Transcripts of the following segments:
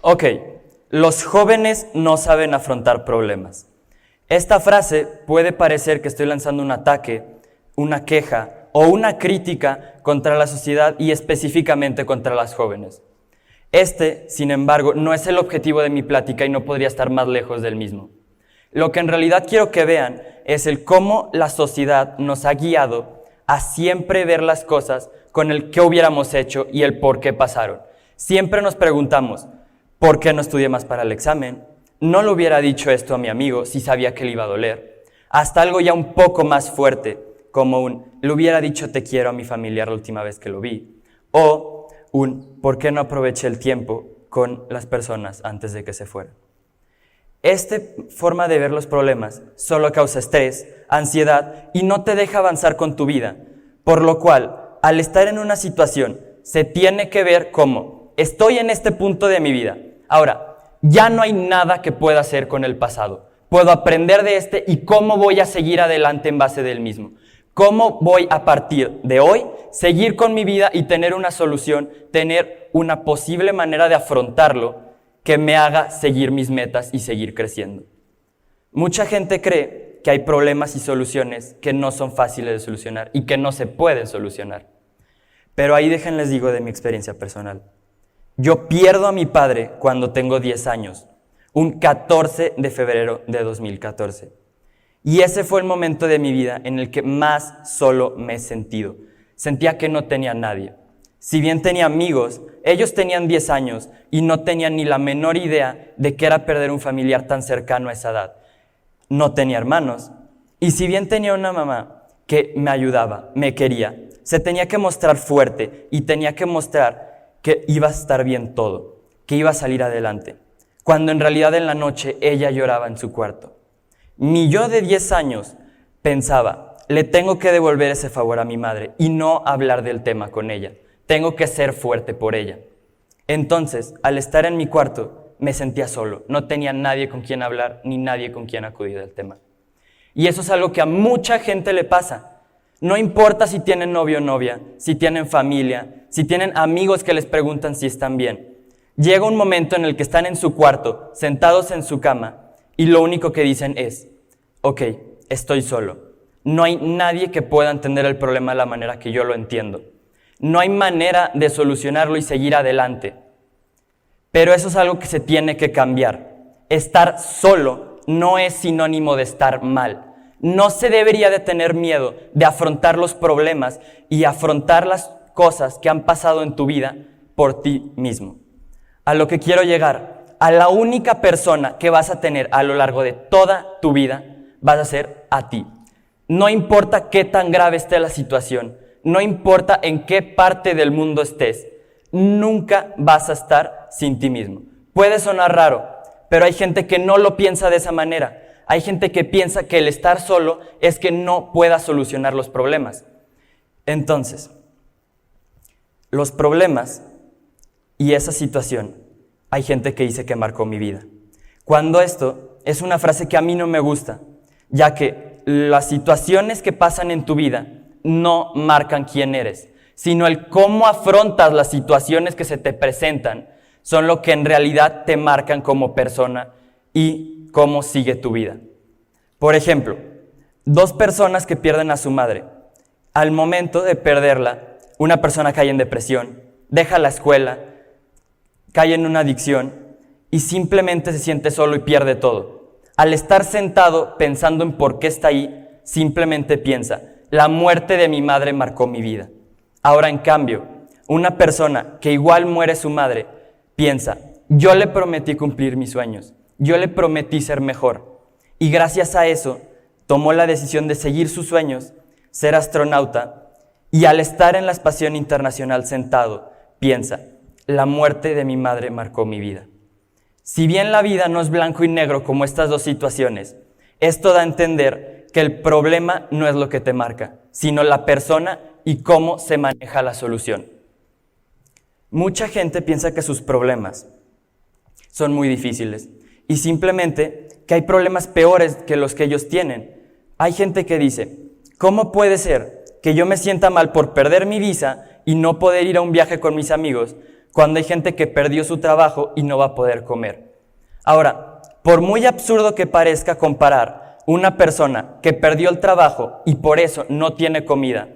Ok, los jóvenes no saben afrontar problemas. Esta frase puede parecer que estoy lanzando un ataque, una queja o una crítica contra la sociedad y específicamente contra las jóvenes. Sin embargo, no es el objetivo de mi plática y no podría estar más lejos del mismo. Lo que en realidad quiero que vean es el cómo la sociedad nos ha guiado a siempre ver las cosas con el qué hubiéramos hecho y el por qué pasaron. Siempre nos preguntamos, ¿por qué no estudié más para el examen? No le hubiera dicho esto a mi amigo si sabía que le iba a doler. Hasta algo ya un poco más fuerte, como le hubiera dicho te quiero a mi familiar la última vez que lo vi. O ¿por qué no aproveché el tiempo con las personas antes de que se fueran? Esta forma de ver los problemas solo causa estrés, ansiedad y no te deja avanzar con tu vida. Por lo cual, al estar en una situación, se tiene que ver como, estoy en este punto de mi vida. Ahora, ya no hay nada que pueda hacer con el pasado. Puedo aprender de y cómo voy a seguir adelante en base del mismo. ¿Cómo voy a partir de hoy seguir con mi vida y tener una solución, tener una posible manera de afrontarlo que me haga seguir mis metas y seguir creciendo? Mucha gente cree que hay problemas y soluciones que no son fáciles de solucionar y que no se pueden solucionar. Pero ahí déjenles digo de mi experiencia personal. Yo pierdo a mi padre cuando tengo 10 años, un 14 de febrero de 2014. Y ese fue el momento de mi vida en el que más solo me he sentido. Sentía que no tenía nadie. Si bien tenía amigos, ellos tenían 10 años y no tenían ni la menor idea de qué era perder un familiar tan cercano a esa edad. No tenía hermanos. Y si bien tenía una mamá que me ayudaba, me quería, se tenía que mostrar fuerte y tenía que mostrar que iba a estar bien todo, que iba a salir adelante. Cuando en realidad en la noche ella lloraba en su cuarto. Mi yo de 10 años pensaba, le tengo que devolver ese favor a mi madre y no hablar del tema con ella. Tengo que ser fuerte por ella. Entonces, al estar en mi cuarto, me sentía solo. No tenía nadie con quien hablar ni nadie con quien acudir del tema. Y eso es algo que a mucha gente le pasa. No importa si tienen novio o novia, si tienen familia, si tienen amigos que les preguntan si están bien. Llega un momento en el que están en su cuarto, sentados en su cama, y lo único que dicen es, ok, estoy solo. No hay nadie que pueda entender el problema de la manera que yo lo entiendo. No hay manera de solucionarlo y seguir adelante. Pero eso es algo que se tiene que cambiar. Estar solo no es sinónimo de estar mal. No se debería de tener miedo de afrontar los problemas y afrontar las cosas que han pasado en tu vida por ti mismo. A lo que quiero llegar, a la única persona que vas a tener a lo largo de toda tu vida, vas a ser a ti. No importa qué tan grave esté la situación, no importa en qué parte del mundo estés, nunca vas a estar sin ti mismo. Puede sonar raro, pero hay gente que no lo piensa de esa manera. Hay gente que piensa que el estar solo es que no pueda solucionar los problemas. Entonces, los problemas y esa situación, hay gente que dice que marcó mi vida. Cuando esto es una frase que a mí no me gusta, ya que las situaciones que pasan en tu vida no marcan quién eres, sino el cómo afrontas las situaciones que se te presentan son lo que en realidad te marcan como persona y cómo sigue tu vida. Por ejemplo, 2 personas que pierden a su madre. Al momento de perderla, una persona cae en depresión, deja la escuela, cae en una adicción y simplemente se siente solo y pierde todo. Al estar sentado pensando en por qué está ahí, simplemente piensa, la muerte de mi madre marcó mi vida. Ahora, en cambio, una persona que igual muere su madre, piensa, yo le prometí cumplir mis sueños, yo le prometí ser mejor. Y gracias a eso, tomó la decisión de seguir sus sueños, ser astronauta, y al estar en la Estación Internacional sentado, piensa, la muerte de mi madre marcó mi vida. Si bien la vida no es blanco y negro como estas 2 situaciones, esto da a entender que el problema no es lo que te marca, sino la persona y cómo se maneja la solución. Mucha gente piensa que sus problemas son muy difíciles y simplemente que hay problemas peores que los que ellos tienen. Hay gente que dice, ¿cómo puede ser que yo me sienta mal por perder mi visa y no poder ir a un viaje con mis amigos cuando hay gente que perdió su trabajo y no va a poder comer. Ahora, por muy absurdo que parezca comparar una persona que perdió el trabajo y por eso no tiene comida,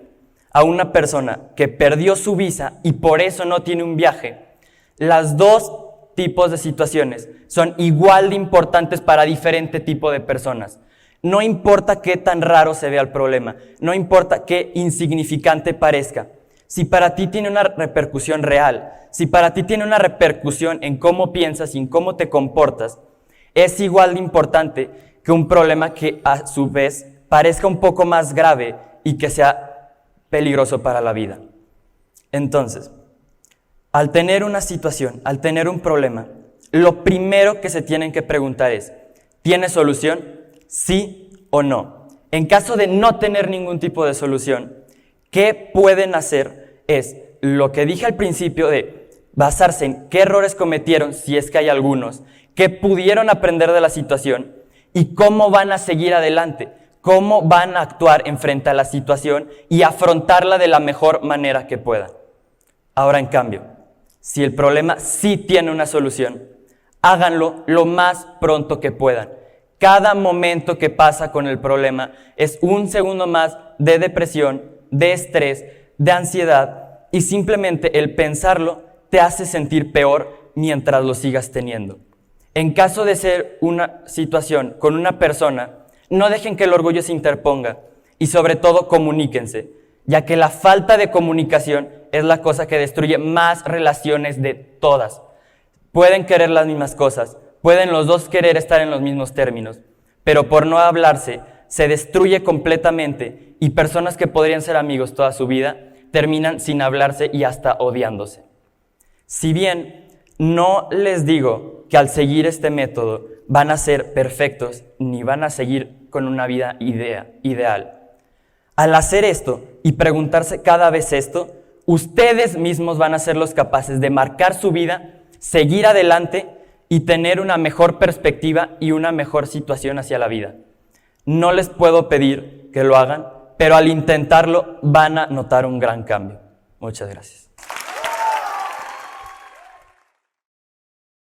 a una persona que perdió su visa y por eso no tiene un viaje, las dos tipos de situaciones son igual de importantes para diferente tipo de personas. No importa qué tan raro se vea el problema, no importa qué insignificante parezca. Si para ti tiene una repercusión real, si para ti tiene una repercusión en cómo piensas y en cómo te comportas, es igual de importante que un problema que a su vez parezca un poco más grave y que sea peligroso para la vida. Entonces, al tener una situación, al tener un problema, lo primero que se tienen que preguntar es, ¿tiene solución? ¿Sí o no? En caso de no tener ningún tipo de solución, ¿qué pueden hacer? Es lo que dije al principio de basarse en qué errores cometieron, si es que hay algunos, qué pudieron aprender de la situación y cómo van a seguir adelante, cómo van a actuar en frente a la situación y afrontarla de la mejor manera que puedan. Ahora, en cambio, si el problema sí tiene una solución, háganlo lo más pronto que puedan. Cada momento que pasa con el problema es un segundo más de depresión, de estrés, de ansiedad y simplemente el pensarlo te hace sentir peor mientras lo sigas teniendo. En caso de ser una situación con una persona, no dejen que el orgullo se interponga y sobre todo comuníquense, ya que la falta de comunicación es la cosa que destruye más relaciones de todas. Pueden querer las mismas cosas, pueden los dos querer estar en los mismos términos, pero por no hablarse se destruye completamente y personas que podrían ser amigos toda su vida terminan sin hablarse y hasta odiándose. Si bien no les digo que al seguir este método van a ser perfectos ni van a seguir con una vida ideal, al hacer esto y preguntarse cada vez esto, ustedes mismos van a ser los capaces de marcar su vida, seguir adelante y tener una mejor perspectiva y una mejor situación hacia la vida. No les puedo pedir que lo hagan, pero al intentarlo van a notar un gran cambio. Muchas gracias.